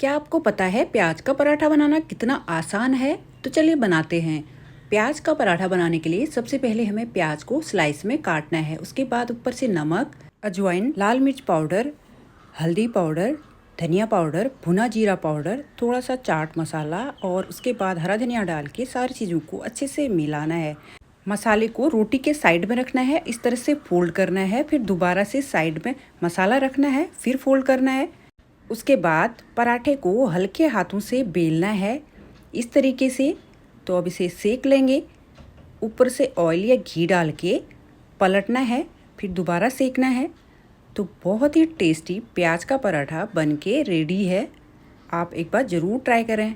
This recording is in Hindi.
क्या आपको पता है प्याज का पराठा बनाना कितना आसान है? तो चलिए बनाते हैं। प्याज का पराठा बनाने के लिए सबसे पहले हमें प्याज को स्लाइस में काटना है। उसके बाद ऊपर से नमक, अजवाइन, लाल मिर्च पाउडर, हल्दी पाउडर, धनिया पाउडर, भुना जीरा पाउडर, थोड़ा सा चाट मसाला और उसके बाद हरा धनिया डाल के सारी चीज़ों को अच्छे से मिलाना है। मसाले को रोटी के साइड में रखना है, इस तरह से फोल्ड करना है, फिर दोबारा से साइड में मसाला रखना है, फिर फोल्ड करना है। उसके बाद पराठे को हल्के हाथों से बेलना है इस तरीके से। तो अब इसे सेक लेंगे। ऊपर से ऑयल या घी डाल के पलटना है, फिर दोबारा सेकना है। तो बहुत ही टेस्टी प्याज का पराठा बनके रेडी है। आप एक बार ज़रूर ट्राई करें।